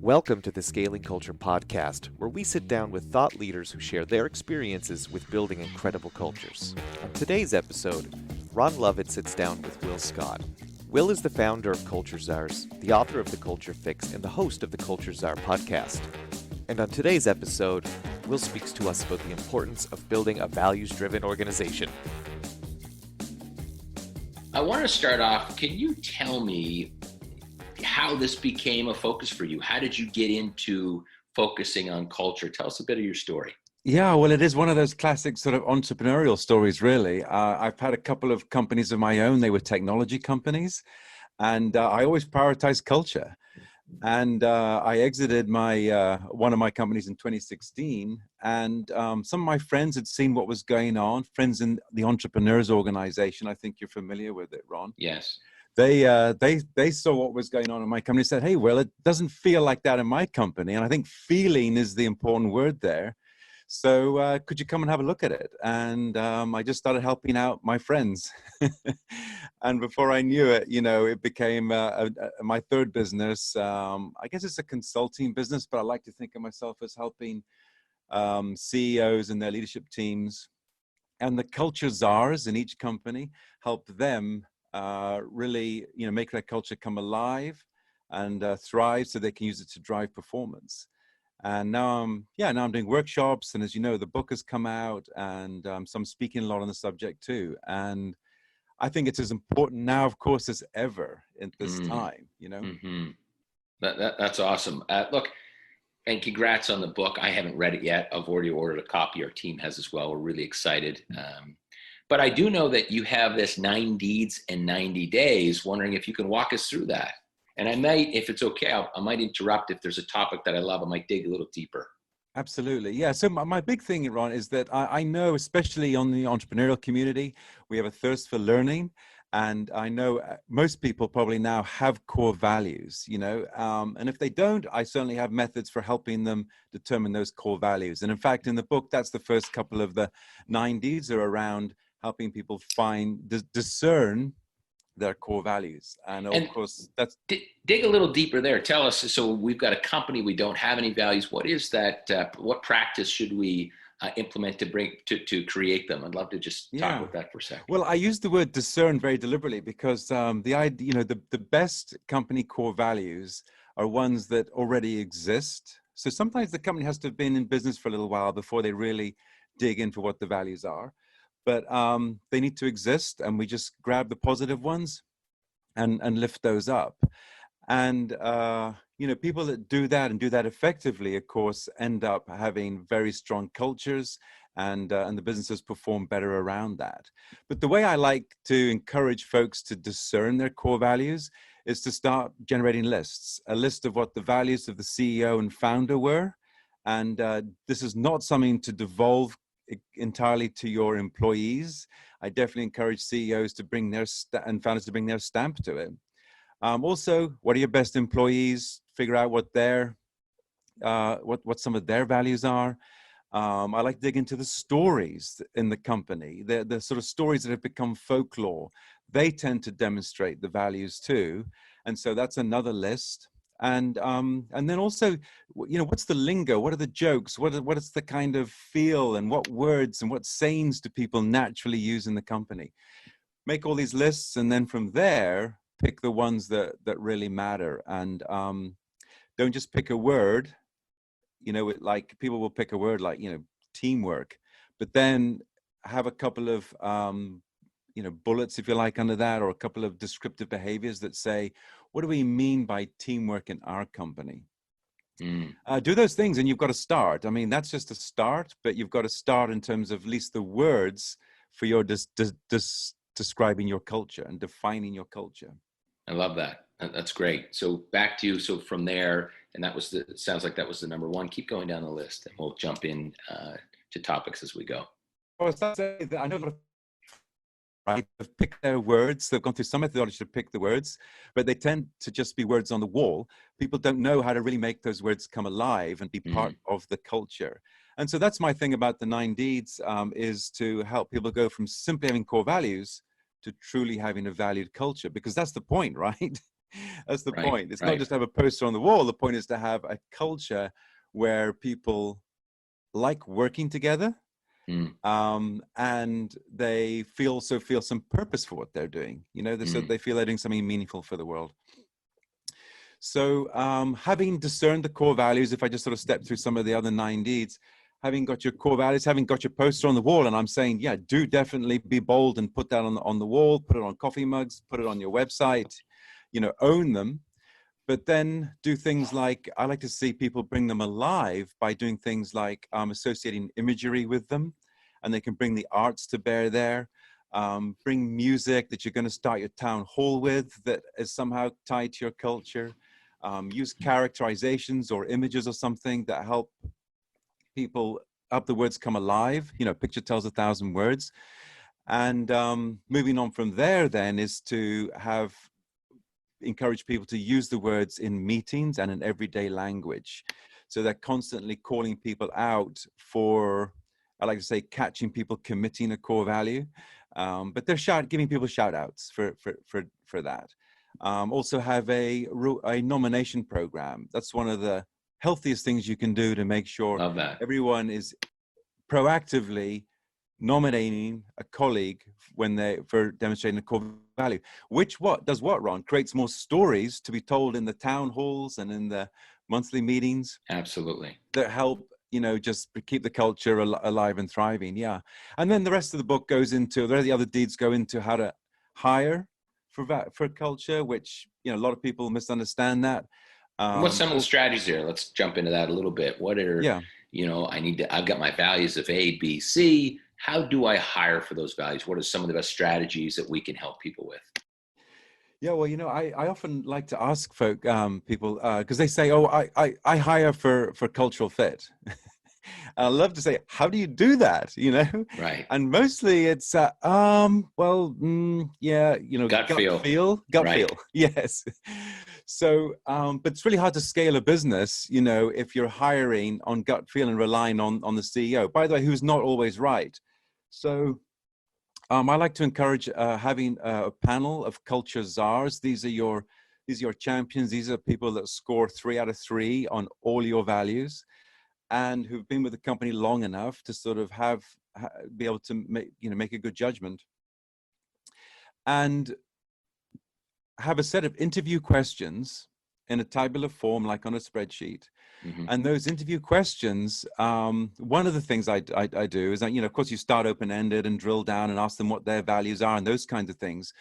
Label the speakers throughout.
Speaker 1: Welcome to the Scaling Culture podcast, where we sit down with thought leaders who share their experiences with building incredible cultures. On today's episode, Ron Lovett sits down with Will Scott. Will is the founder of Culture Czars, the author of The Culture Fix, and the host of the Culture Czar podcast. And on today's episode, Will speaks to us about the importance of building a values-driven organization.
Speaker 2: I want to start off, can you tell me how this became a focus for you? How did you get into focusing on culture? Tell us a bit of your story.
Speaker 3: Yeah, well, it is one of those classic sort of entrepreneurial stories, really. I've had a couple of companies of my own. They were technology companies, and I always prioritized culture. And I exited my one of my companies in 2016, and some of my friends had seen what was going on. Friends in the Entrepreneurs Organization, I think you're familiar with it, Ron.
Speaker 2: Yes.
Speaker 3: They saw what was going on in my company and said, hey, well, it doesn't feel like that in my company. And I think feeling is the important word there. So could you come and have a look at it? And I just started helping out my friends. And before I knew it, it became my third business. I guess it's a consulting business, but I like to think of myself as helping CEOs and their leadership teams and the culture czars in each company, help them really, make their culture come alive and thrive so they can use it to drive performance. And now I'm doing workshops. And as you know, the book has come out, and so I'm speaking a lot on the subject too. And I think it's as important now, of course, as ever in this time,
Speaker 2: Mm-hmm. That's awesome. Look, and congrats on the book. I haven't read it yet. I've already ordered a copy. Our team has as well. We're really excited. But I do know that you have this 9 deeds in 90 days, wondering if you can walk us through that. And I might, if it's okay, I might interrupt if there's a topic that I love. I might dig a little deeper.
Speaker 3: Absolutely. Yeah. So my big thing, Ron, is that I know, especially on the entrepreneurial community, we have a thirst for learning. And I know most people probably now have core values, and if they don't, I certainly have methods for helping them determine those core values. And in fact, in the book, that's the first couple of the 9 deeds are around helping people discern their core values. And of course, that's...
Speaker 2: Dig a little deeper there. Tell us, so we've got a company, we don't have any values. What is that? What practice should we implement to create them? I'd love to just talk about that for a second.
Speaker 3: Well, I use the word discern very deliberately because the idea, the best company core values are ones that already exist. So sometimes the company has to have been in business for a little while before they really dig into what the values are. But they need to exist, and we just grab the positive ones and lift those up. And, people that do that and do that effectively, of course, end up having very strong cultures, and the businesses perform better around that. But the way I like to encourage folks to discern their core values is to start generating lists, a list of what the values of the CEO and founder were. And this is not something to devolve entirely to your employees. I definitely encourage CEOs to bring their and founders to bring their stamp to it. Also, what are your best employees? Figure out what their what some of their values are. I like to dig into the stories in the company, the sort of stories that have become folklore. They tend to demonstrate the values too, and so that's another list. And then also, what's the lingo? What are the jokes? What is the kind of feel, and what words and what sayings do people naturally use in the company? Make all these lists, and then from there, pick the ones that really matter. And don't just pick a word. Like people will pick a word like teamwork, but then have a couple of bullets, if you like, under that, or a couple of descriptive behaviors that say, what do we mean by teamwork in our company? Do those things, and you've got to start. I mean, that's just a start, but you've got to start in terms of at least the words for your describing your culture and defining your culture.
Speaker 2: I love that. That's great. So back to you. So from there, and it sounds like that was the number 1. Keep going down the list, and we'll jump in to topics as we go.
Speaker 3: Well, I know a lot of right? They've picked their words. They've gone through some methodology to pick the words, but they tend to just be words on the wall. People don't know how to really make those words come alive and be part of the culture. And so that's my thing about the 9 deeds, is to help people go from simply having core values to truly having a valued culture, because that's the point, right? That's the
Speaker 2: Right,
Speaker 3: point. It's not
Speaker 2: right.
Speaker 3: just to have a poster on the wall. The point is to have a culture where people like working together,
Speaker 2: Mm,
Speaker 3: and they feel some purpose for what they're doing. So
Speaker 2: mm,
Speaker 3: they feel they're doing something meaningful for the world. So, having discerned the core values, if I just sort of step through some of the other 9 deeds, having got your core values, having got your poster on the wall, and I'm saying, yeah, do definitely be bold and put that on the wall, put it on coffee mugs, put it on your website, own them. But then do things like, I like to see people bring them alive by doing things like associating imagery with them, and they can bring the arts to bear there. Bring music that you're going to start your town hall with that is somehow tied to your culture. Use characterizations or images or something that help the words come alive. Picture tells 1,000 words. And moving on from there then is to encourage people to use the words in meetings and in everyday language. So they're constantly calling people out for, I like to say, catching people committing a core value. But they're giving people shout outs for that. Also have a nomination program. That's one of the healthiest things you can do to make sure
Speaker 2: love that.
Speaker 3: everyone is proactively nominating a colleague for demonstrating a core value. Ron? Creates more stories to be told in the town halls and in the monthly meetings
Speaker 2: Absolutely.
Speaker 3: that help, just keep the culture alive and thriving. Yeah. And then the rest of the book the other deeds go into how to hire for culture, which, a lot of people misunderstand that.
Speaker 2: And what's some of the strategies there? Let's jump into that a little bit. What are,
Speaker 3: Yeah.
Speaker 2: I've got my values of A, B, C. How do I hire for those values? What are some of the best strategies that we can help people with?
Speaker 3: Yeah, well, I often like to ask people, because they say, "Oh, I hire for cultural fit." I love to say, "How do you do that?"
Speaker 2: Right.
Speaker 3: And mostly it's, yeah,
Speaker 2: Gut feel.
Speaker 3: gut
Speaker 2: Right.
Speaker 3: feel, yes. So, but it's really hard to scale a business, if you're hiring on gut feel and relying on the CEO. By the way, who's not always right. So. I like to encourage having a panel of culture czars. These are your champions. These are people that score 3 out of 3 on all your values, and who've been with the company long enough to sort of be able to make a good judgment, and have a set of interview questions in a tabular form, like on a spreadsheet.
Speaker 2: Mm-hmm.
Speaker 3: And those interview questions, one of the things I do is that, of course, you start open-ended and drill down and ask them what their values are and those kinds of things.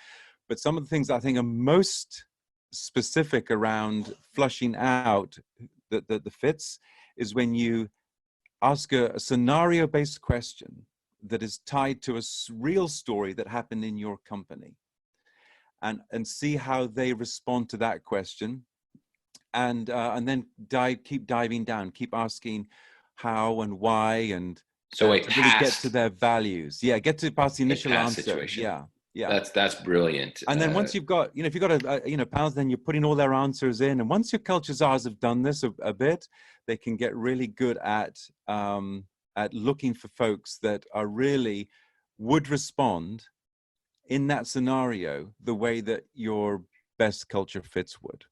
Speaker 3: But some of the things I think are most specific around flushing out the fits is when you ask a scenario-based question that is tied to a real story that happened in your company, and see how they respond to that question. And then keep diving down, keep asking how and why, and
Speaker 2: So
Speaker 3: to really get to their values. Yeah, get to past the initial
Speaker 2: past
Speaker 3: answer.
Speaker 2: situation.
Speaker 3: Yeah, yeah.
Speaker 2: That's brilliant.
Speaker 3: And then once you've got, if you've got panels, then you're putting all their answers in. And once your culture czars have done this a bit, they can get really good at looking for folks that are really would respond in that scenario the way that your best culture fits would.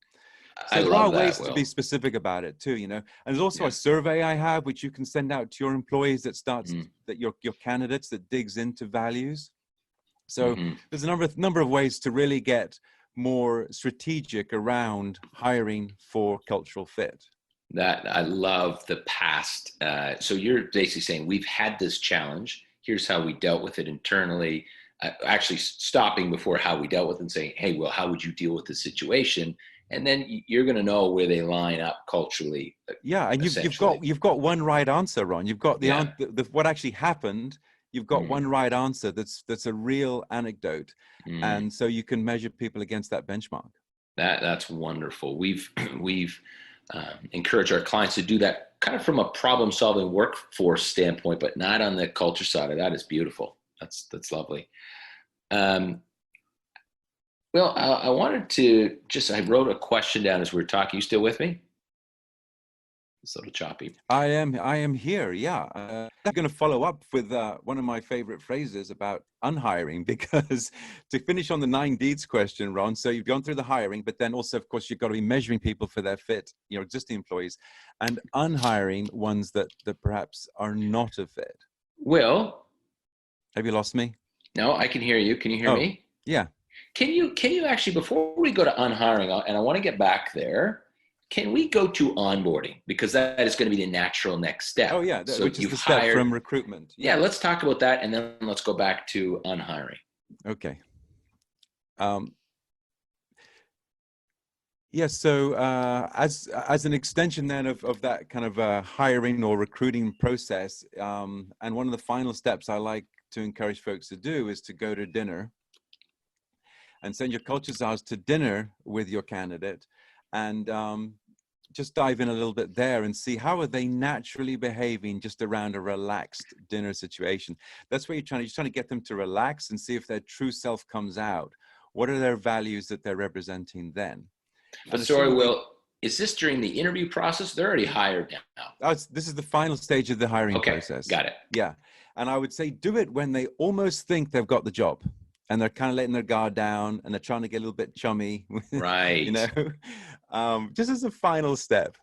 Speaker 2: I
Speaker 3: So there are
Speaker 2: love that,
Speaker 3: ways to
Speaker 2: Will.
Speaker 3: be specific about it too, And there's also
Speaker 2: Yeah.
Speaker 3: a survey I have, which you can send out to your employees that starts
Speaker 2: Mm.
Speaker 3: that your candidates that digs into values. So
Speaker 2: Mm-hmm.
Speaker 3: there's a number of ways to really get more strategic around hiring for cultural fit.
Speaker 2: That I love the past. So you're basically saying we've had this challenge. Here's how we dealt with it internally. Actually stopping before how we dealt with it and saying, hey, well, how would you deal with this situation? And then you're going to know where they line up culturally.
Speaker 3: Yeah, and you've got one right answer, Ron. You've got what actually happened. You've got one right answer. That's a real anecdote, and so you can measure people against that benchmark.
Speaker 2: That's wonderful. We've encouraged our clients to do that kind of from a problem-solving workforce standpoint, but not on the culture side of that. Is beautiful. That's lovely. Well, I wanted to I wrote a question down as we were talking. You still with me? It's a little choppy.
Speaker 3: I am here. Yeah. I'm going to follow up with one of my favorite phrases about unhiring, because to finish on the 9 Ds question, Ron, so you've gone through the hiring, but then also, of course, you've got to be measuring people for their fit, your existing employees, and unhiring ones that perhaps are not a fit.
Speaker 2: Will,
Speaker 3: Have you lost me?
Speaker 2: no, I can hear you. Can you hear
Speaker 3: Oh,
Speaker 2: me?
Speaker 3: yeah.
Speaker 2: Can you actually, before we go to unhiring, and I want to get back there, can we go to onboarding? Because that is going to be the natural next step.
Speaker 3: Oh, yeah.
Speaker 2: So
Speaker 3: Which is
Speaker 2: you've
Speaker 3: the step
Speaker 2: hired,
Speaker 3: from recruitment.
Speaker 2: yeah, let's talk about that, and then let's go back to unhiring.
Speaker 3: Okay. Yes. So as an extension then of that kind of hiring or recruiting process, and one of the final steps I like to encourage folks to do is to go to dinner and send your culture czars to dinner with your candidate, and just dive in a little bit there and see how are they naturally behaving just around a relaxed dinner situation. That's where you're trying to get them to relax and see if their true self comes out. What are their values that they're representing then?
Speaker 2: But sorry, Will, is this during the interview process? They're already hired now.
Speaker 3: This is the final stage of the hiring
Speaker 2: Okay,
Speaker 3: process.
Speaker 2: got it.
Speaker 3: Yeah. And I would say do it when they almost think they've got the job and they're kind of letting their guard down and they're trying to get a little bit chummy,
Speaker 2: Right.
Speaker 3: you know, just as a final step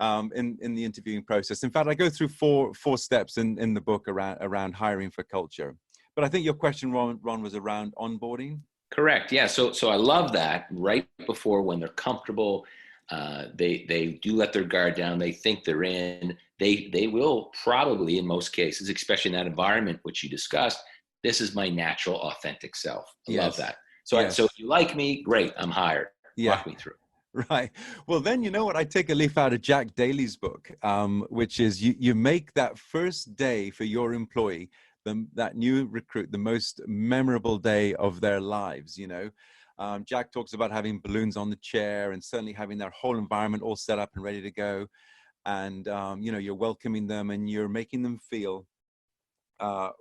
Speaker 3: in the interviewing process. In fact, I go through four steps in the book around hiring for culture. But I think your question, Ron, was around onboarding.
Speaker 2: Correct. Yeah. So I love that. Right before, when they're comfortable, they do let their guard down. They think they're in. They will probably, in most cases, especially in that environment which you discussed, this is my natural, authentic self. I love that. So so if you like me, great. I'm hired. Walk me through.
Speaker 3: Right. Well, then, you know what? I take a leaf out of Jack Daly's book, which is you make that first day for your employee, that new recruit, the most memorable day of their lives. You know, Jack talks about having balloons on the chair and certainly having their whole environment all set up and ready to go. And, you know, you're welcoming them and you're making them feel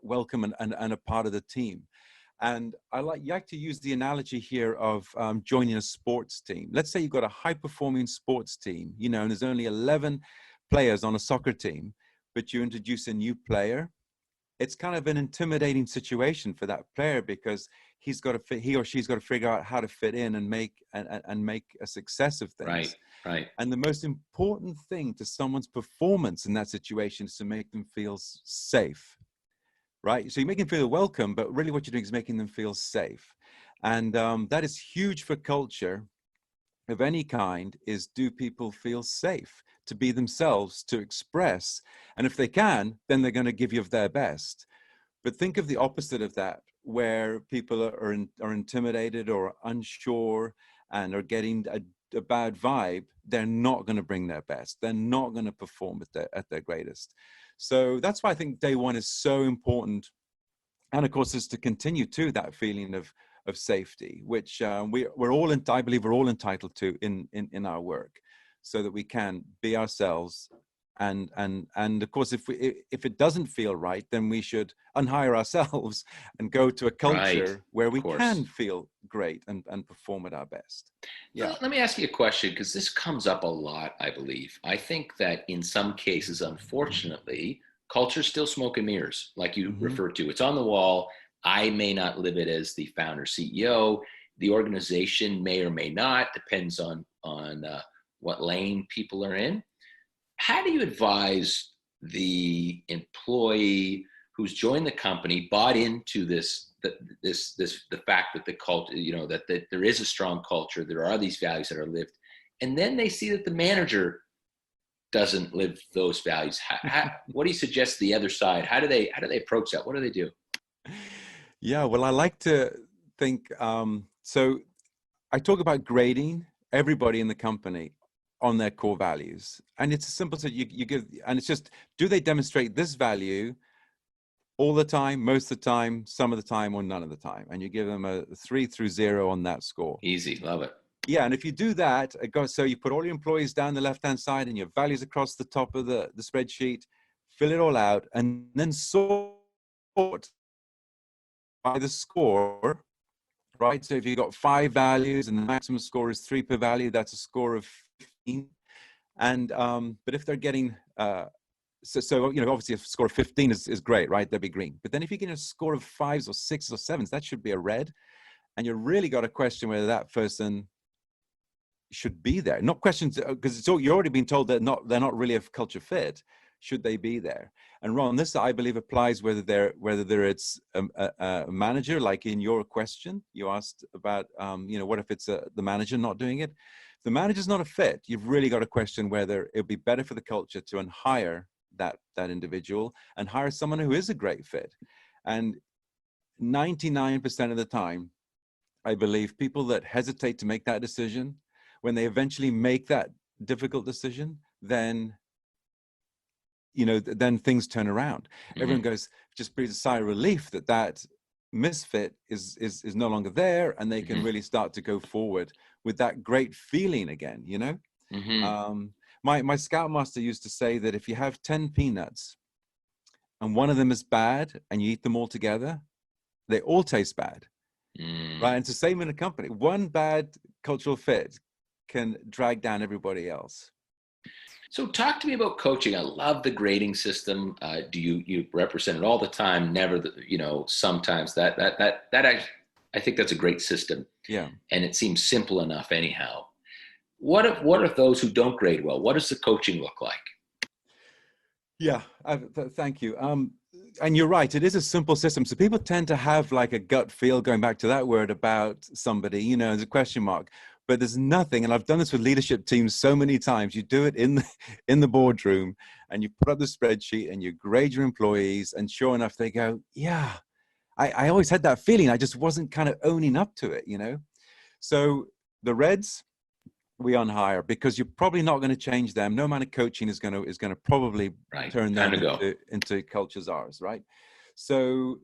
Speaker 3: welcome and a part of the team. And I like to use the analogy here of joining a sports team. Let's say you've got a high-performing sports team, you know, and there's only 11 players on a soccer team, but you introduce a new player. It's kind of an intimidating situation for that player because he or she's got to figure out how to fit in and make a success of things.
Speaker 2: Right, right.
Speaker 3: And the most important thing to someone's performance in that situation is to make them feel safe. Right. So you make them feel welcome, but really what you're doing is making them feel safe. And that is huge for culture of any kind, is do people feel safe to be themselves, to express? And if they can, then they're going to give you of their best. But think of the opposite of that, where people are intimidated or unsure and are getting a bad vibe. They're not going to bring their best. They're not going to perform at their greatest. So that's why I think day one is so important. And of course, is to continue to that feeling of safety, which I believe we're all entitled to in our work, so that we can be ourselves. And of course, if it doesn't feel right, then we should unhire ourselves and go to a culture where we can feel great and perform at our best.
Speaker 2: Yeah. Let me ask you a question, because this comes up a lot, I believe. I think that in some cases, unfortunately, culture's still smoke and mirrors, like you referred to. It's on the wall. I may not live it as the founder CEO. The organization may or may not, depends on what lane people are in. How do you advise the employee who's joined the company, bought into the fact that the culture, you know, that there is a strong culture, there are these values that are lived, and then they see that the manager doesn't live those values? What do you suggest the other side? How do they approach that? What do they do?
Speaker 3: Yeah, well, I like to think, so I talk about grading everybody in the company on their core values. And it's a simple, so you give, and it's just, do they demonstrate this value all the time, most of the time, some of the time, or none of the time? And you give them a 3 through 0 on that score.
Speaker 2: Easy, love it.
Speaker 3: Yeah, and if you do that, so you put all your employees down the left-hand side and your values across the top of the spreadsheet, fill it all out, and then sort by the score, right? So if you've got 5 values and the maximum score is 3 per value, that's a score of 15. And but if they're getting so you know, obviously a score of 15 is great, right? They'll be green. But then if you get a score of 5s or 6s or 7s, that should be a red. And you really got to question whether that person should be there. Not questions, because it's all, you're already been told that they're not really a culture fit. Should they be there? And Ron, this I believe applies whether it's a manager, like in your question you asked about, you know, what if it's the manager not doing it? If the manager's not a fit, you've really got to question whether it'd be better for the culture to hire that individual and hire someone who is a great fit. And 99% of the time, I believe people that hesitate to make that decision, when they eventually make that difficult decision, then, you know, then things turn around. Mm-hmm. Everyone goes, just breathes a sigh of relief that that misfit is no longer there, and they can mm-hmm. really start to go forward with that great feeling again, you know? Mm-hmm. My scoutmaster used to say that if you have 10 peanuts and one of them is bad and you eat them all together, they all taste bad. Right? And it's the same in a company. One bad cultural fit can drag down everybody else.
Speaker 2: So talk to me about coaching. I love the grading system. Do you represent it all the time? Never, you know, sometimes that I think that's a great system.
Speaker 3: Yeah. And
Speaker 2: it seems simple enough anyhow. What if those who don't grade well? What does the coaching look like?
Speaker 3: Yeah, thank you. And you're right, it is a simple system. So people tend to have like a gut feel, going back to that word, about somebody, you know, there's a question mark. But there's nothing, and I've done this with leadership teams so many times. You do it in the boardroom, and you put up the spreadsheet and you grade your employees, and sure enough, they go, yeah, I always had that feeling. I just wasn't kind of owning up to it, you know? So the reds, we unhire, because you're probably not going to change them. No amount of coaching is going to probably turn them into Culture Czars, right? So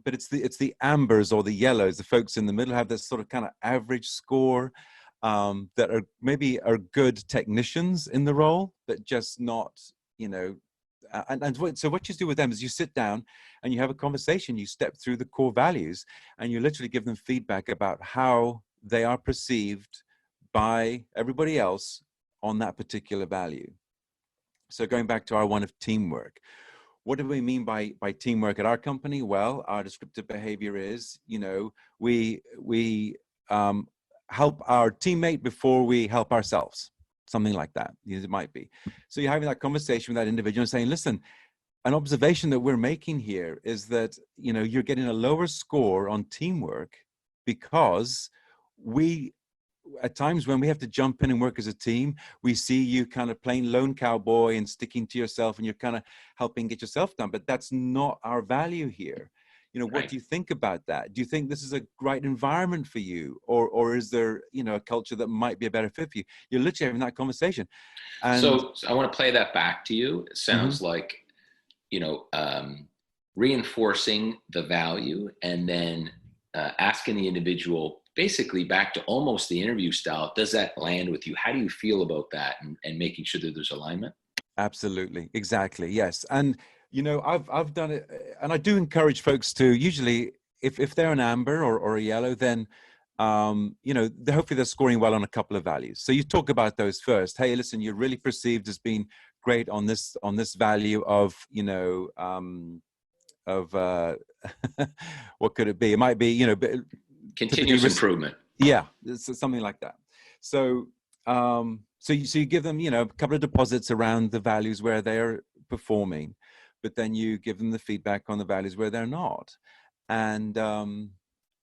Speaker 3: but it's the ambers or the yellows, the folks in the middle, have this sort of kind of average score, that are maybe good technicians in the role, but just not, you know. So what you do with them is you sit down and you have a conversation. You step through the core values and you literally give them feedback about how they are perceived by everybody else on that particular value. So going back to our one of teamwork, what do we mean by teamwork at our company? Well, our descriptive behavior is, you know, we help our teammate before we help ourselves, something like that. It might be. So you're having that conversation with that individual and saying, listen, an observation that we're making here is that, you know, you're getting a lower score on teamwork because at times when we have to jump in and work as a team, we see you kind of playing lone cowboy and sticking to yourself, and you're kind of helping get yourself done. But that's not our value here. You know, what do you think about that? Do you think this is a great environment for you? Or is there, you know, a culture that might be a better fit for you? You're literally having that conversation. And
Speaker 2: so I want to play that back to you. It sounds mm-hmm. like, you know, reinforcing the value and then asking the individual, basically back to almost the interview style. Does that land with you? How do you feel about that, and making sure that there's alignment?
Speaker 3: Absolutely. Exactly. Yes. And, you know, I've done it, and I do encourage folks to, usually if they're an amber or a yellow, then, you know, hopefully they're scoring well on a couple of values. So you talk about those first. Hey, listen, you're really perceived as being great on this value of, you know, what could it be? It might be, you know,
Speaker 2: continuous improvement.
Speaker 3: Yeah, something like that. So, so you give them, you know, a couple of deposits around the values where they're performing, but then you give them the feedback on the values where they're not. And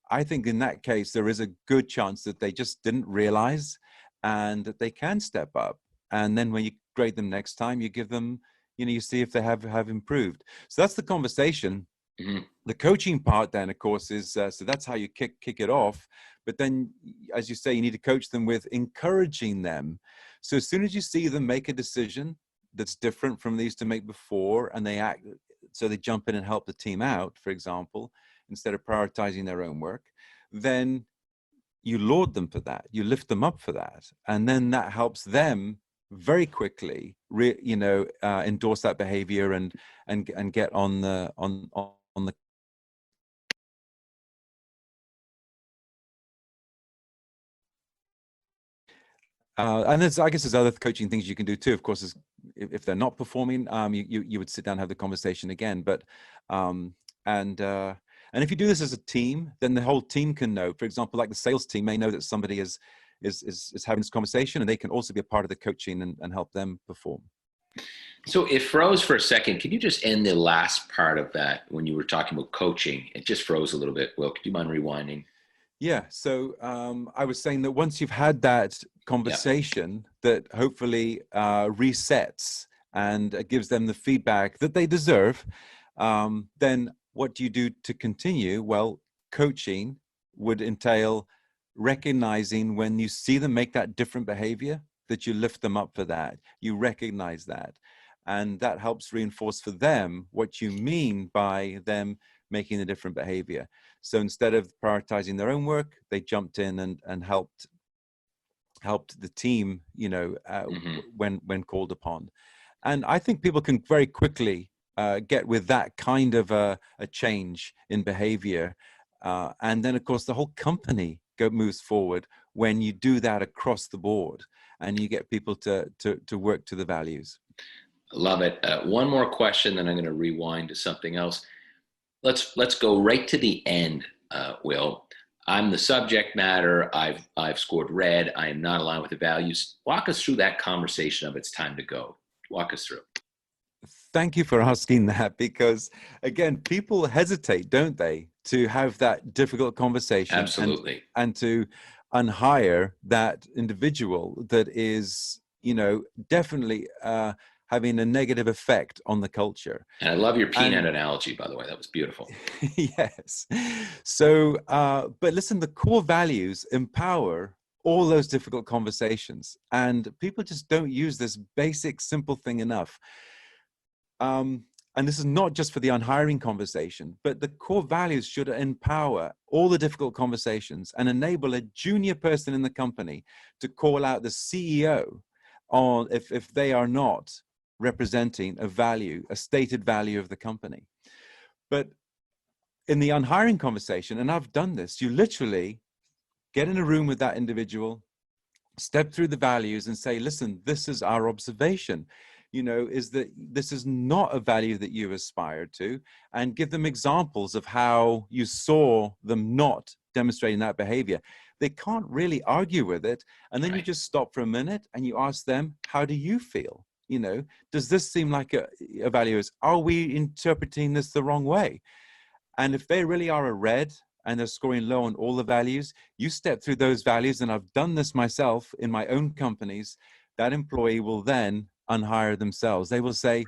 Speaker 3: I think in that case, there is a good chance that they just didn't realize, and that they can step up. And then when you grade them next time, you give them, you know, you see if they have improved. So that's the conversation. Mm-hmm. The coaching part then, of course, is so that's how you kick it off. But then, as you say, you need to coach them with encouraging them. So as soon as you see them make a decision that's different from they used to make before, and they act, so they jump in and help the team out, for example, instead of prioritizing their own work, then you laud them for that. You lift them up for that, and then that helps them very quickly, you know, endorse that behavior and get on the And I guess there's other coaching things you can do too. Of course, if they're not performing, you would sit down and have the conversation again. But um, and if you do this as a team, then the whole team can know. For example, like the sales team may know that somebody is having this conversation, and they can also be a part of the coaching and help them perform.
Speaker 2: So it froze for a second. Can you just end the last part of that when you were talking about coaching? It just froze a little bit. Will, could you mind rewinding?
Speaker 3: Yeah. So I was saying that once you've had that conversation, that hopefully resets and gives them the feedback that they deserve, then what do you do to continue? Well, coaching would entail recognizing when you see them make that different behavior, that you lift them up for that. You recognize that. And that helps reinforce for them what you mean by them making a different behavior. So instead of prioritizing their own work, they jumped in and helped the team, when called upon. And I think people can very quickly get with that kind of a change in behavior. And then, of course, the whole company moves forward when you do that across the board and you get people to work to the values.
Speaker 2: Love it. One more question, then I'm going to rewind to something else. Let's go right to the end, Will. I'm the subject matter. I've scored red. I am not aligned with the values. Walk us through that conversation of it's time to go. Walk us through.
Speaker 3: Thank you for asking that, because again, people hesitate, don't they, to have that difficult conversation.
Speaker 2: Absolutely.
Speaker 3: And to unhire that individual that is, definitely having a negative effect on the culture.
Speaker 2: And I love your peanut analogy, by the way. That was beautiful.
Speaker 3: Yes. So, but listen, the core values empower all those difficult conversations, and people just don't use this basic, simple thing enough. And this is not just for the unhiring conversation, but the core values should empower all the difficult conversations and enable a junior person in the company to call out the CEO on if they are not representing a value, a stated value of the company. But in the unhiring conversation, and I've done this, you literally get in a room with that individual, step through the values and say, listen, this is our observation, is that this is not a value that you aspired to, and give them examples of how you saw them not demonstrating that behavior. They can't really argue with it. And then you just stop for a minute and you ask them, how do you feel? Does this seem like a value? Are we interpreting this the wrong way? And if they really are a red and they're scoring low on all the values, you step through those values, and I've done this myself in my own companies. That employee will then unhire themselves. They will say,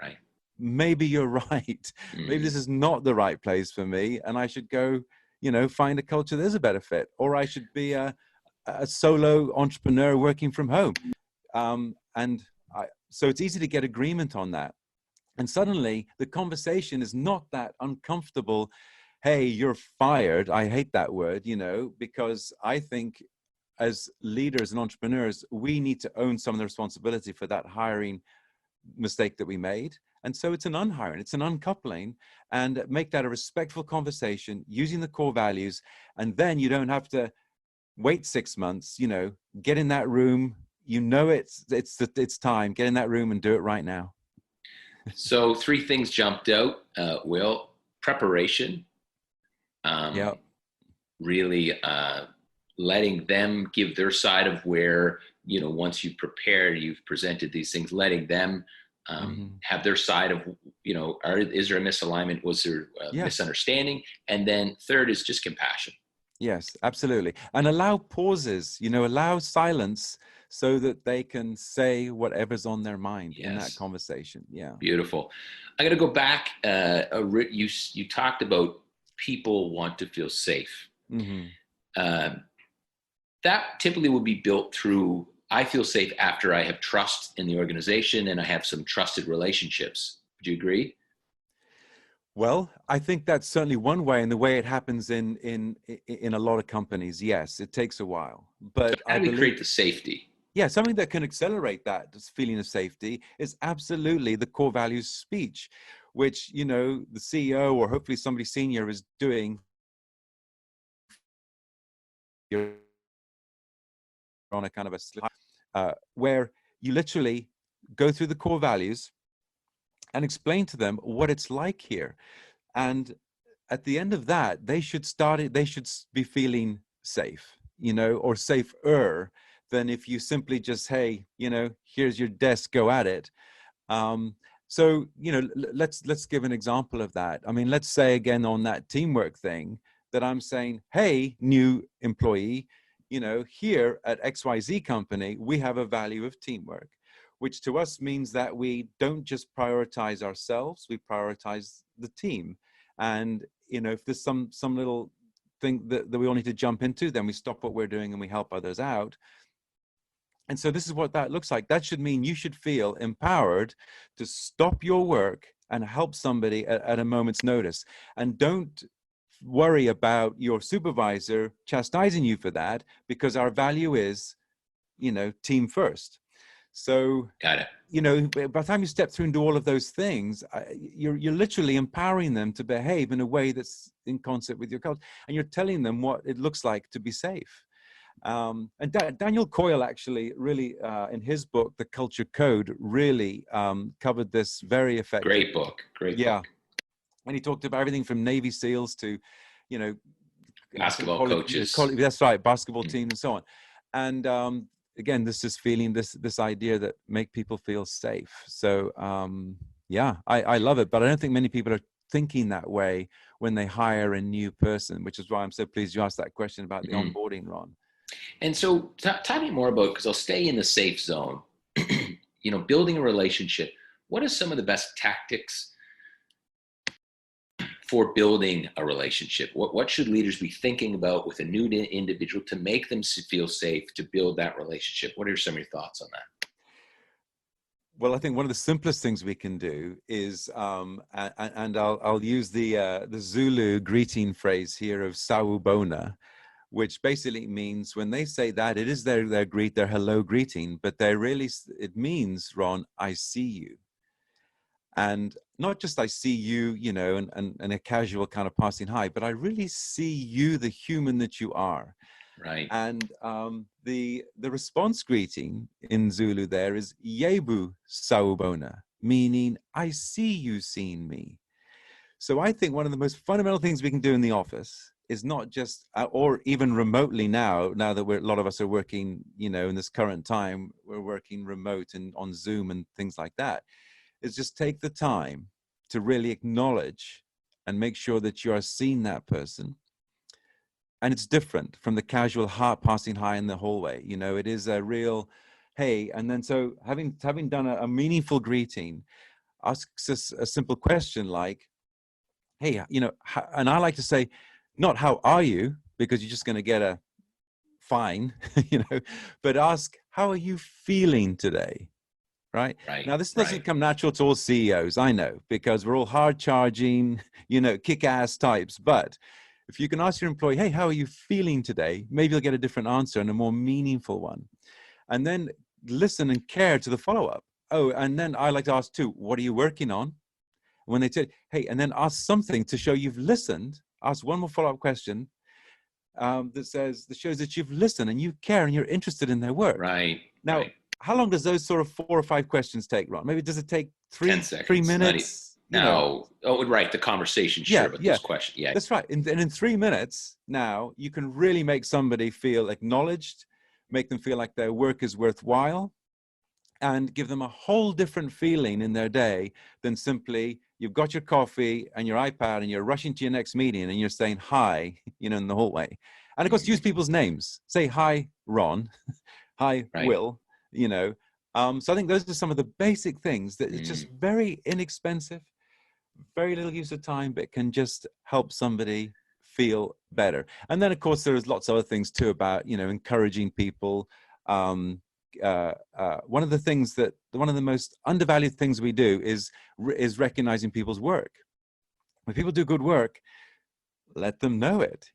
Speaker 3: maybe you're right. Maybe this is not the right place for me, and I should go, find a culture that is a better fit, or I should be a solo entrepreneur working from home. So it's easy to get agreement on that. And suddenly the conversation is not that uncomfortable. Hey, you're fired. I hate that word, because I think as leaders and entrepreneurs, we need to own some of the responsibility for that hiring mistake that we made. And so it's an unhiring, it's an uncoupling, and make that a respectful conversation using the core values. And then you don't have to wait 6 months, get in that room, it's time, get in that room and do it right now.
Speaker 2: So 3 things jumped out, Will. Preparation. Really letting them give their side of where, once you've prepared, you've presented these things, letting them have their side of, is there a misalignment? Was there a misunderstanding? And then third is just compassion.
Speaker 3: Yes, absolutely. And allow pauses, allow silence so that they can say whatever's on their mind in that conversation. Yeah.
Speaker 2: Beautiful. I'm going to go back. You talked about people want to feel safe. That typically would be built through, I feel safe after I have trust in the organization and I have some trusted relationships. Would you agree?
Speaker 3: Well, I think that's certainly one way, and the way it happens in a lot of companies. Yes, it takes a while, but
Speaker 2: so how do we create the safety?
Speaker 3: Yeah, something that can accelerate that feeling of safety is absolutely the core values speech, which the CEO or hopefully somebody senior is doing. You're on a kind of a slip. where you literally go through the core values and explain to them what it's like here. And at the end of that, they should be feeling safe, or safer than if you simply just, hey, here's your desk, go at it. So, let's give an example of that. I mean, let's say again on that teamwork thing that I'm saying, hey, new employee, here at XYZ company, we have a value of teamwork, which to us means that we don't just prioritize ourselves, we prioritize the team. And, if there's some little thing that we all need to jump into, then we stop what we're doing and we help others out. And so this is what that looks like. That should mean you should feel empowered to stop your work and help somebody at a moment's notice. And don't worry about your supervisor chastising you for that, because our value is, team first. So,
Speaker 2: got it.
Speaker 3: By the time you step through and do all of those things, you're literally empowering them to behave in a way that's in concert with your culture. And you're telling them what it looks like to be safe. And Daniel Coyle actually really, in his book, The Culture Code, really covered this very effectively.
Speaker 2: Great book.
Speaker 3: Yeah. And he talked about everything from Navy SEALs to,
Speaker 2: basketball coaches.
Speaker 3: That's right, basketball teams and so on. And again, this is feeling this idea that make people feel safe. So yeah, I love it, but I don't think many people are thinking that way when they hire a new person, which is why I'm so pleased you asked that question about the onboarding, Ron.
Speaker 2: And so tell me more about, because I'll stay in the safe zone, building a relationship. What are some of the best tactics for building a relationship? What should leaders be thinking about with a new individual to make them feel safe to build that relationship? What are some of your thoughts on that?
Speaker 3: Well, I think one of the simplest things we can do is, and I'll use the Zulu greeting phrase here of sawubona, which basically means when they say that, it is their hello greeting, but it means, Ron, I see you. And not just I see you, and a casual kind of passing hi, but I really see you, the human that you are.
Speaker 2: Right.
Speaker 3: And the response greeting in Zulu there is Yebu Sawubona, meaning I see you seeing me. So I think one of the most fundamental things we can do in the office is not just, or even remotely now that a lot of us are working, in this current time, we're working remote and on Zoom and things like that, is just take the time to really acknowledge and make sure that you are seeing that person. And it's different from the casual passing hi in the hallway. It is a real, hey, and then so having done a meaningful greeting, ask a simple question like, hey, and I like to say, not how are you, because you're just going to get a fine, but ask, how are you feeling today? Right. Now, this doesn't come natural to all CEOs, I know, because we're all hard charging, kick-ass types. But if you can ask your employee, hey, how are you feeling today? Maybe you'll get a different answer and a more meaningful one. And then listen and care to the follow-up. Oh, and then I like to ask too, what are you working on? When they say, hey, and then ask something to show you've listened. Ask one more follow-up question that shows that you've listened and you care and you're interested in their work.
Speaker 2: Right.
Speaker 3: Now,
Speaker 2: right.
Speaker 3: How long does those sort of 4 or 5 questions take, Ron? Maybe does it take
Speaker 2: 10 seconds,
Speaker 3: 3 minutes?
Speaker 2: No. Oh, right. The conversation, sure. But those questions, yeah.
Speaker 3: That's right. And in 3 minutes now, you can really make somebody feel acknowledged, make them feel like their work is worthwhile, and give them a whole different feeling in their day than simply you've got your coffee and your iPad and you're rushing to your next meeting and you're saying hi, in the hallway. And of course, use people's names. Say hi, Ron. Hi, Will. So I think those are some of the basic things that it's just very inexpensive, very little use of time, but can just help somebody feel better. And then, of course, there's lots of other things too about, encouraging people. One of the most undervalued things we do is recognizing people's work. When people do good work, let them know it,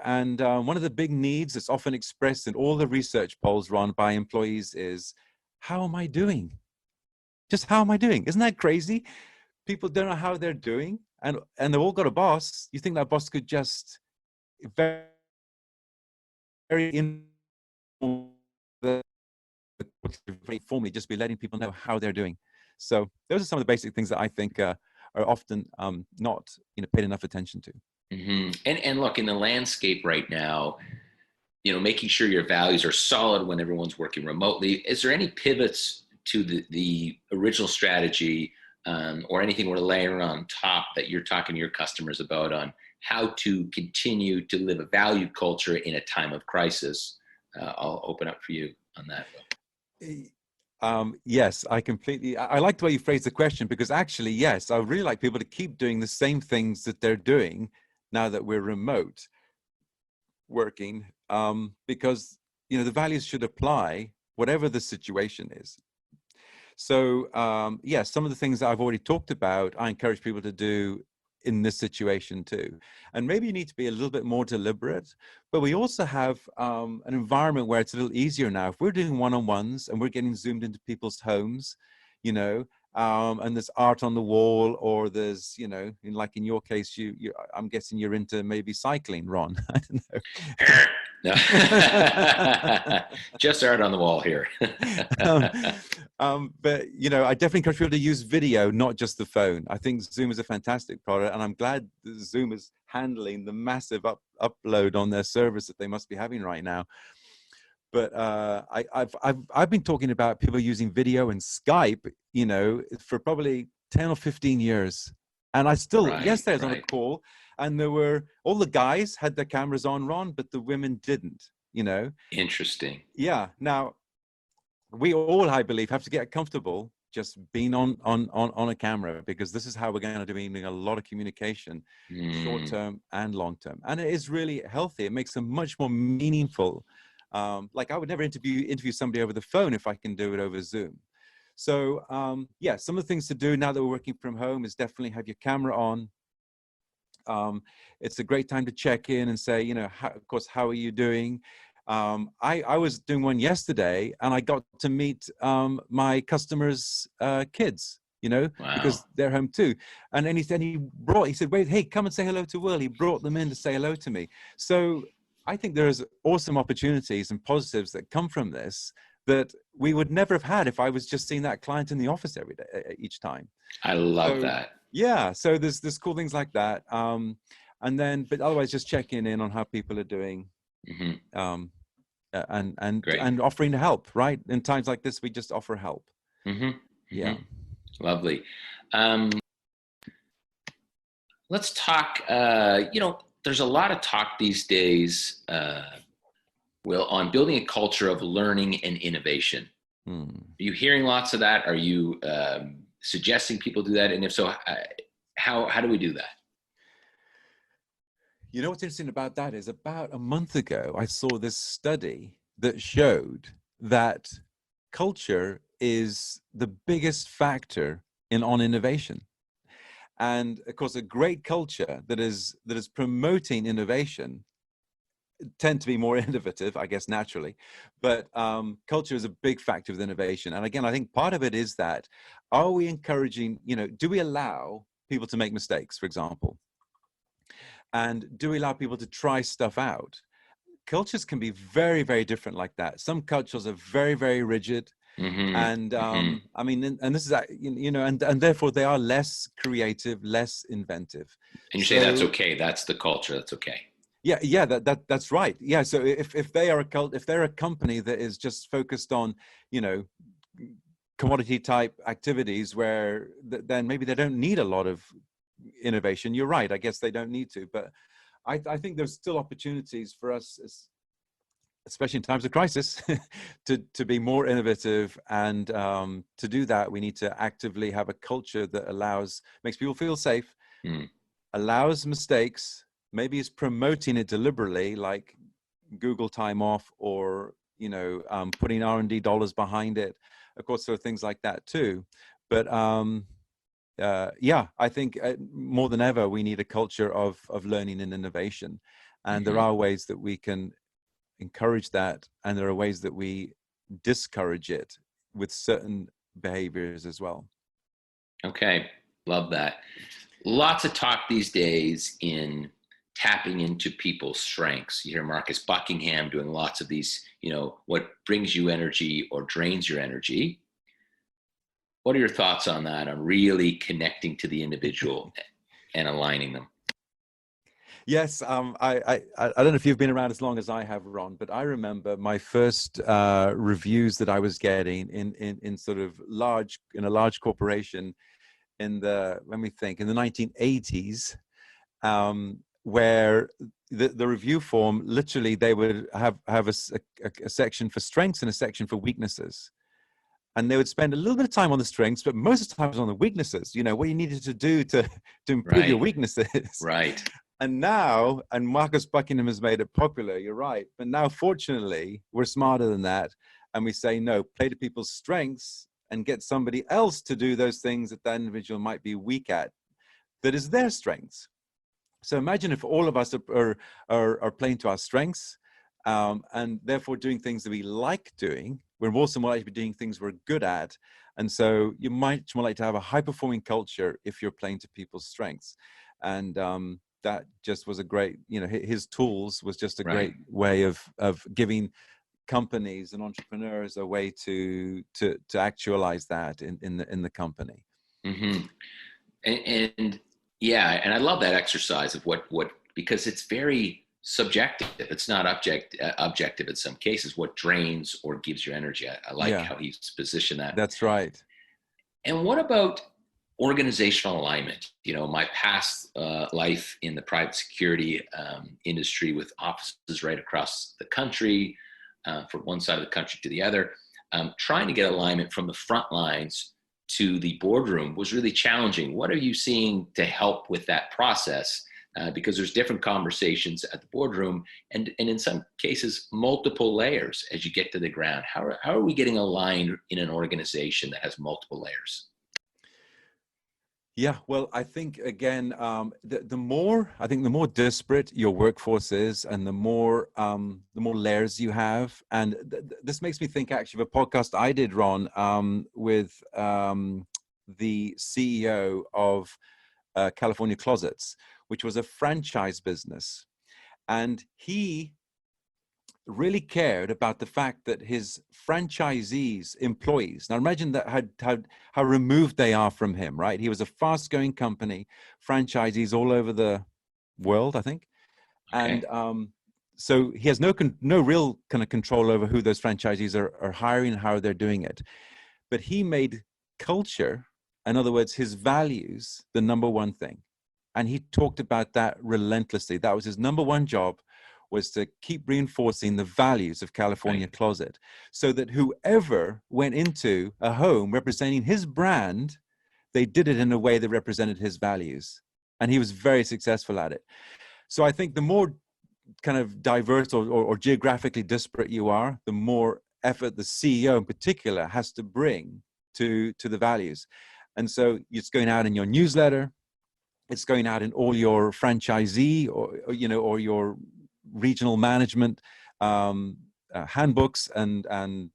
Speaker 3: and one of the big needs that's often expressed in all the research polls run by employees is, how am I doing? Just how am I doing? Isn't that crazy? People don't know how they're doing, and they've all got a boss. You think that boss could just very in to very formally just be letting people know how they're doing. So those are some of the basic things that I think are often not paid enough attention to.
Speaker 2: And look, in the landscape right now, making sure your values are solid when everyone's working remotely. Is there any pivots to the original strategy, or anything we're layering on top that you're talking to your customers about on how to continue to live a valued culture in a time of crisis? I'll open up for you on that.
Speaker 3: Yes, I like the way you phrase the question, because actually, yes, I would really like people to keep doing the same things that they're doing now that we're remote working, because the values should apply whatever the situation is. So yes, some of the things that I've already talked about, I encourage people to do in this situation too. And maybe you need to be a little bit more deliberate, but we also have an environment where it's a little easier now. If we're doing one-on-ones and we're getting zoomed into people's homes, and there's art on the wall, or there's, like in your case, I'm guessing you're into maybe cycling, Ron. I don't know.
Speaker 2: No. Just art on the wall here.
Speaker 3: But I definitely encourage people to use video, not just the phone. I think Zoom is a fantastic product, and I'm glad that Zoom is handling the massive upload on their servers that they must be having right now. But I've been talking about people using video and Skype, for probably 10 or 15 years. And I still, yesterday I was on a call, and all the guys had their cameras on, Ron, but the women didn't,
Speaker 2: Interesting.
Speaker 3: Yeah. Now, we all, I believe, have to get comfortable just being on a camera, because this is how we're going to be doing a lot of communication, short term and long term. And it is really healthy. It makes them much more meaningful. Like I would never interview somebody over the phone if I can do it over Zoom. So yeah, some of the things to do now that we're working from home is definitely have your camera on. It's a great time to check in and say, of course, how are you doing? I was doing one yesterday, and I got to meet my customers' kids,
Speaker 2: Wow.
Speaker 3: because they're home too. And then he said, wait, hey, come and say hello to Will. He brought them in to say hello to me. So I think there's awesome opportunities and positives that come from this that we would never have had if I was just seeing that client in the office every day, each time.
Speaker 2: I love that.
Speaker 3: Yeah. So there's cool things like that. And then, but otherwise just checking in on how people are doing. And offering to help, right? In times like this, we just offer help. Yeah.
Speaker 2: Lovely. Let's talk, there's a lot of talk these days, Will, on building a culture of learning and innovation. Are you hearing lots of that? Are you suggesting people do that? And if so, how do we do that?
Speaker 3: What's interesting about that is about a month ago, I saw this study that showed that culture is the biggest factor on innovation. And of course, a great culture that is promoting innovation tend to be more innovative, I guess, naturally. But culture is a big factor with innovation. And again, I think part of it is that, are we encouraging, do we allow people to make mistakes, for example? And do we allow people to try stuff out? Cultures can be very, very different like that. Some cultures are very, very rigid. And I mean, and this is, and therefore they are less creative, less inventive.
Speaker 2: And you say that's okay. That's the culture. That's okay.
Speaker 3: Yeah, that's right. Yeah. So if they're a company that is just focused on, commodity type activities, where then maybe they don't need a lot of innovation. You're right. I guess they don't need to, but I think there's still opportunities for us, especially in times of crisis, to be more innovative. And to do that, we need to actively have a culture that makes people feel safe, allows mistakes, maybe is promoting it deliberately, like Google time off, or putting R&D dollars behind it. Of course, there are things like that too. But yeah, I think more than ever, we need a culture of learning and innovation. And there are ways that we can encourage that, and there are ways that we discourage it with certain behaviors as well.
Speaker 2: Okay, love that. Lots of talk these days in tapping into people's strengths. You hear Marcus Buckingham doing lots of these, what brings you energy or drains your energy. What are your thoughts on that, on really connecting to the individual and aligning them?
Speaker 3: Yes, I don't know if you've been around as long as I have, Ron, but I remember my first reviews that I was getting in sort of in a large corporation in the 1980s, where the review form, literally they would have a section for strengths and a section for weaknesses. And they would spend a little bit of time on the strengths, but most of the time it was on the weaknesses, what you needed to do to improve your weaknesses.
Speaker 2: Right.
Speaker 3: And now, and Marcus Buckingham has made it popular, you're right. But now, fortunately, we're smarter than that. And we say, no, play to people's strengths and get somebody else to do those things that that individual might be weak at, that is their strengths. So imagine if all of us are playing to our strengths, and therefore doing things that we like doing. We're also more likely to be doing things we're good at. And so you might more like to have a high-performing culture if you're playing to people's strengths. And that just was a great, his tools was just a great way of giving companies and entrepreneurs a way to actualize that in the company.
Speaker 2: Mm-hmm. And yeah, and I love that exercise of what because it's very subjective. It's not objective in some cases. What drains or gives you energy. I like how he's positioned that.
Speaker 3: That's right.
Speaker 2: And what about organizational alignment? My past life in the private security industry with offices right across the country, from one side of the country to the other, trying to get alignment from the front lines to the boardroom was really challenging. What are you seeing to help with that process? Because there's different conversations at the boardroom and in some cases, multiple layers as you get to the ground. How are we getting aligned in an organization that has multiple layers?
Speaker 3: Yeah, well, I think again, the more disparate your workforce is, and the more layers you have, and this makes me think actually of a podcast I did, Ron, with the CEO of California Closets, which was a franchise business, and he really cared about the fact that his franchisees, employees, now imagine that how removed they are from him, right? He was a fast-going company, franchisees all over the world, I think. Okay. And so he has no real kind of control over who those franchisees are hiring and how they're doing it. But he made culture, in other words, his values, the number one thing. And he talked about that relentlessly. That was his number one job, was to keep reinforcing the values of California Closet, so that whoever went into a home representing his brand, they did it in a way that represented his values. And he was very successful at it. So I think the more kind of diverse or geographically disparate you are, the more effort the CEO in particular has to bring to the values. And so it's going out in your newsletter, it's going out in all your franchisee or your regional management handbooks and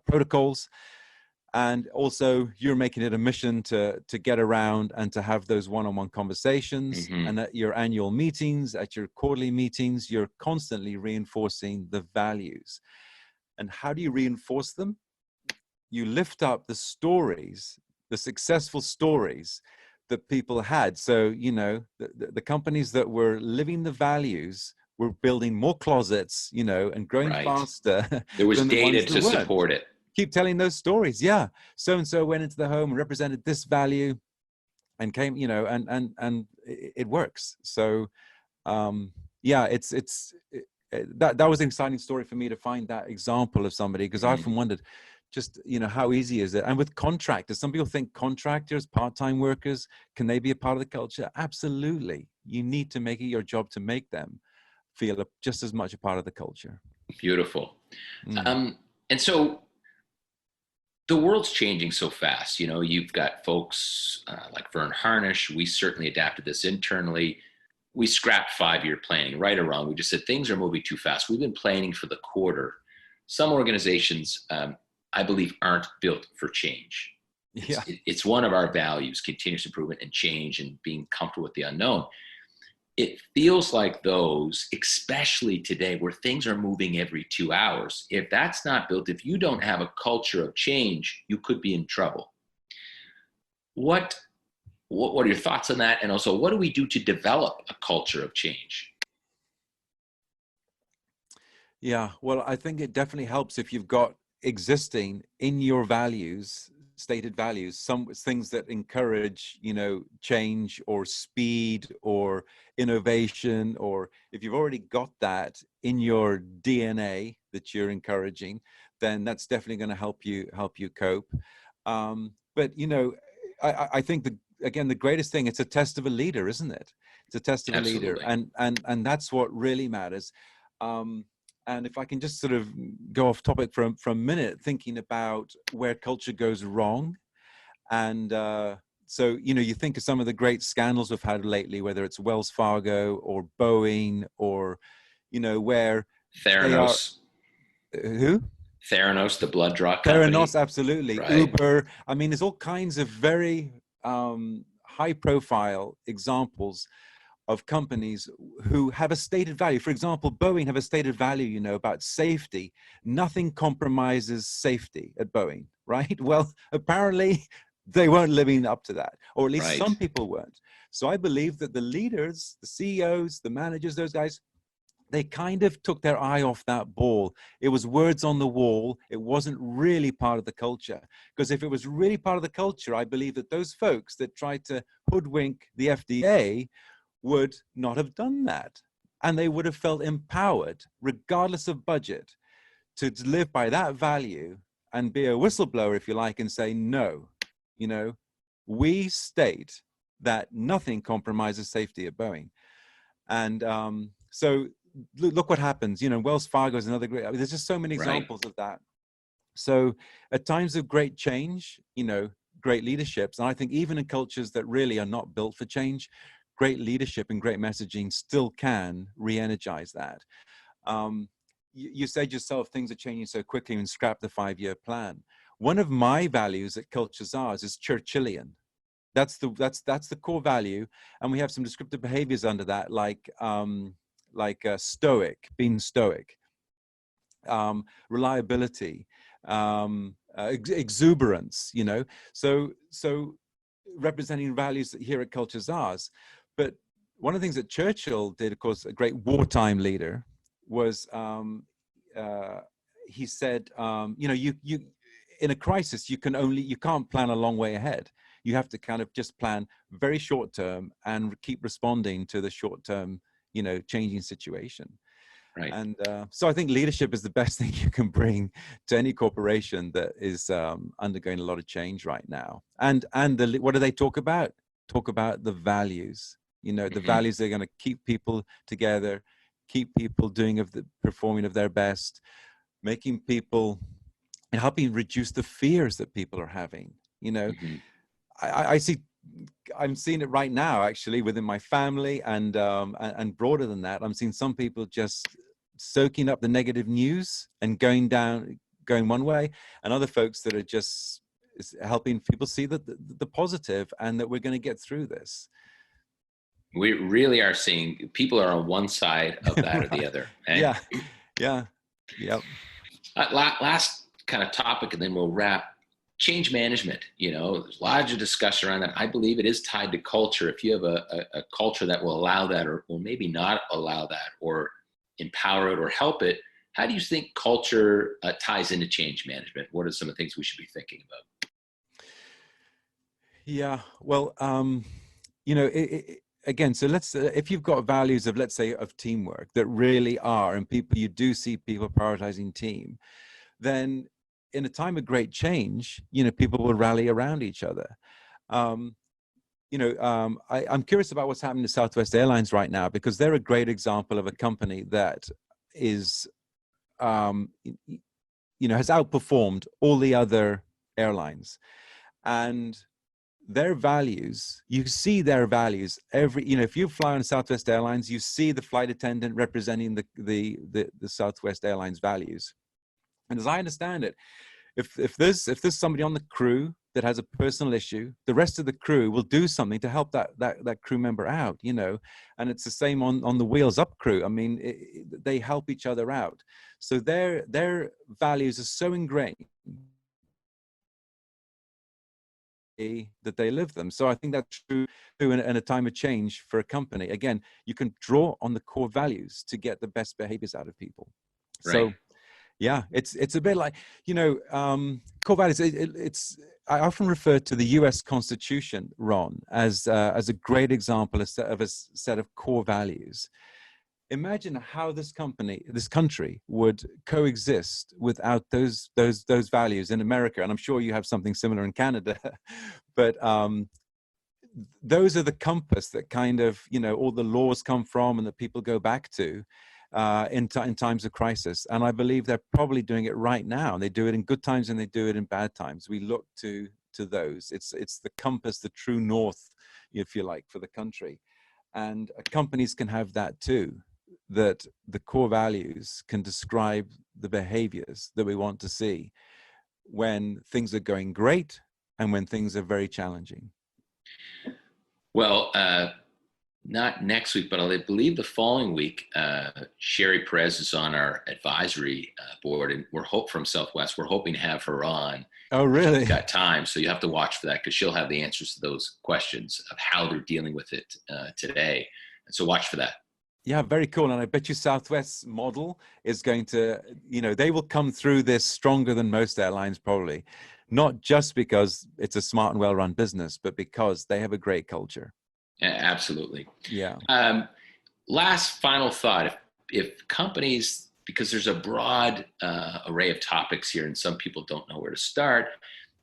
Speaker 3: protocols. And also you're making it a mission to get around and to have those one-on-one conversations. Mm-hmm. And at your annual meetings, at your quarterly meetings, you're constantly reinforcing the values. And how do you reinforce them? You lift up the stories, the successful stories that people had. So, the companies that were living the values were building more closets, and growing faster.
Speaker 2: There was data to support it.
Speaker 3: Keep telling those stories. Yeah. So-and-so went into the home and represented this value and came, and it works. So, that was an exciting story for me to find that example of somebody, because I often wondered just, how easy is it? And with contractors, some people think contractors, part-time workers, can they be a part of the culture? Absolutely. You need to make it your job to make them feel just as much a part of the culture.
Speaker 2: Beautiful. And so the world's changing so fast. You've got folks like Vern Harnish. We certainly adapted this internally. We scrapped 5-year planning, right or wrong. We just said things are moving too fast. We've been planning for the quarter. Some organizations, I believe, aren't built for change. It's one of our values, continuous improvement and change and being comfortable with the unknown. it feels like those, especially today where things are moving every 2 hours, if that's not built, if you don't have a culture of change, you could be in trouble. What are your thoughts on that? And also, what do we do to develop a culture of change?
Speaker 3: Yeah, well, I think it definitely helps if you've got existing in your values, stated values, some things that encourage, change or speed or innovation, or if you've already got that in your DNA that you're encouraging, then that's definitely going to help you cope. But I think the greatest thing, it's a test of a leader, isn't it? It's a test of a leader,
Speaker 2: Absolutely.
Speaker 3: and that's what really matters. And if I can just sort of go off topic for a minute, thinking about where culture goes wrong. And so, you think of some of the great scandals we've had lately, whether it's Wells Fargo or Boeing or, where they are.
Speaker 2: Theranos.
Speaker 3: Who?
Speaker 2: Theranos, the blood draw company.
Speaker 3: Theranos, absolutely.
Speaker 2: Right.
Speaker 3: Uber. I mean, there's all kinds of very high profile examples of companies who have a stated value. For example, Boeing have a stated value, about safety. Nothing compromises safety at Boeing, right? Well, apparently they weren't living up to that, or at least
Speaker 2: Right.
Speaker 3: some people weren't. So I believe that the leaders, the CEOs, the managers, those guys, they kind of took their eye off that ball. It was words on the wall. It wasn't really part of the culture. Because if it was really part of the culture, I believe that those folks that tried to hoodwink the FDA would not have done that. And they would have felt empowered, regardless of budget, to live by that value and be a whistleblower, if you like, and say, no, we state that nothing compromises safety at Boeing. And so look what happens. Wells Fargo is another great, there's just so many examples of that. So at times of great change, great leaderships, and I think even in cultures that really are not built for change, great leadership and great messaging still can re-energize that. You said yourself, things are changing so quickly, and scrap the 5-year plan. One of my values at Culture Czar is Churchillian. That's the core value, and we have some descriptive behaviors under that, like stoic, being stoic, reliability, exuberance. So representing values here at Culture Czar's. But one of the things that Churchill did, of course, a great wartime leader, was he said, you in a crisis, you can't plan a long way ahead. You have to kind of just plan very short term and keep responding to the short term, changing situation.
Speaker 2: Right.
Speaker 3: And so I think leadership is the best thing you can bring to any corporation that is undergoing a lot of change right now. And what do they talk about? Talk about the values. The values that are going to keep people together, keep people performing of their best, making people, and helping reduce the fears that people are having. I'm seeing it right now, actually, within my family, and broader than that. I'm seeing some people just soaking up the negative news and going one way, and other folks that are just helping people see the positive, and that we're going to get through this.
Speaker 2: We really are seeing people are on one side of that or the other.
Speaker 3: Yeah.
Speaker 2: Last kind of topic, and then we'll wrap. Change management, there's a lot of discussion around that. I believe it is tied to culture. If you have a culture that will allow that, or maybe not allow that, or empower it or help it, how do you think culture ties into change management? What are some of the things we should be thinking about?
Speaker 3: Yeah, well, again, so let's, if you've got values of, let's say, of teamwork that really are, and you do see people prioritizing team, then in a time of great change, people will rally around each other. I'm curious about what's happening to Southwest Airlines right now, because they're a great example of a company that is, has outperformed all the other airlines. And their values, you see their values if you fly on Southwest Airlines, you see the flight attendant representing the Southwest Airlines values. And as I understand it, if there's somebody on the crew that has a personal issue, the rest of the crew will do something to help that crew member out, you know. And it's the same on the Wheels Up crew. I mean, they help each other out. So their values are so ingrained that they live them. So I think that's true in a time of change for a company. Again, you can draw on the core values to get the best behaviors out of people. So
Speaker 2: Right.
Speaker 3: yeah, it's a bit like, you know, core values. I often refer to the U.S. Constitution, Ron, as a great example of a set of core values. Imagine how this country would coexist without those values in America. And I'm sure you have something similar in Canada, but those are the compass that kind of, you know, all the laws come from and that people go back to in times of crisis. And I believe they're probably doing it right now. They do it in good times and they do it in bad times. We look to those. It's the compass, the true north, if you like, for the country. And companies can have that too, that the core values can describe the behaviors that we want to see when things are going great and when things are very challenging.
Speaker 2: Well, not next week, but I believe the following week, Sherry Perez is on our advisory board, and from Southwest. We're hoping to have her on.
Speaker 3: Oh, really?
Speaker 2: She's got time, so you have to watch for that because she'll have the answers to those questions of how they're dealing with it today. And so watch for that.
Speaker 3: Yeah, very cool. And I bet you Southwest's model is going to, you know, they will come through this stronger than most airlines probably, not just because it's a smart and well-run business, but because they have a great culture.
Speaker 2: Absolutely.
Speaker 3: Yeah.
Speaker 2: Last final thought, if companies, because there's a broad array of topics here and some people don't know where to start,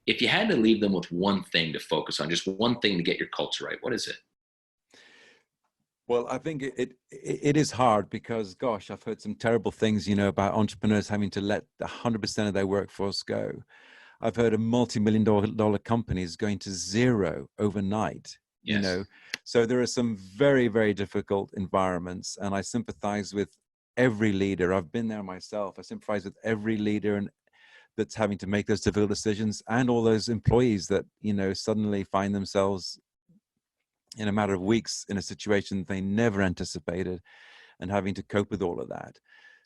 Speaker 2: if you had to leave them with one thing to focus on, just one thing to get your culture right, what is it?
Speaker 3: Well, I think it is hard because, gosh, I've heard some terrible things, you know, about entrepreneurs having to let 100% of their workforce go. I've heard of multi-million-dollar companies going to zero overnight,
Speaker 2: Yes.
Speaker 3: You know. So there are some very, very difficult environments, and I sympathize with every leader. I've been there myself. I sympathize with every leader that's having to make those difficult decisions, and all those employees that, you know, suddenly find themselves in a matter of weeks in a situation they never anticipated and having to cope with all of that.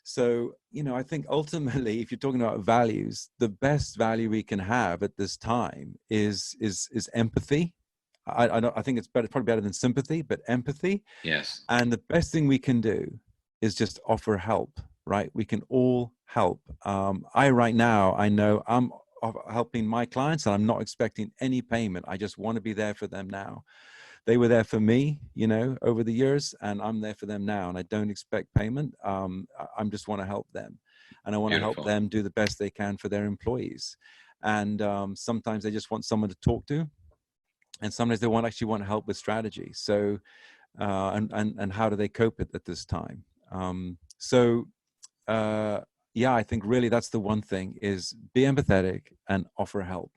Speaker 3: So, you know, I think ultimately, if you're talking about values, the best value we can have at this time is empathy. I think it's probably better than sympathy, but empathy.
Speaker 2: Yes.
Speaker 3: And the best thing we can do is just offer help, right? We can all help. Right now, I know I'm helping my clients and I'm not expecting any payment. I just want to be there for them now. They were there for me, you know, over the years, and I'm there for them now. And I don't expect payment. I just want to help them, and I want to help them do the best they can for their employees. And sometimes they just want someone to talk to, and sometimes they actually want help with strategy. So, and how do they cope at this time? Yeah, I think really that's the one thing is be empathetic and offer help.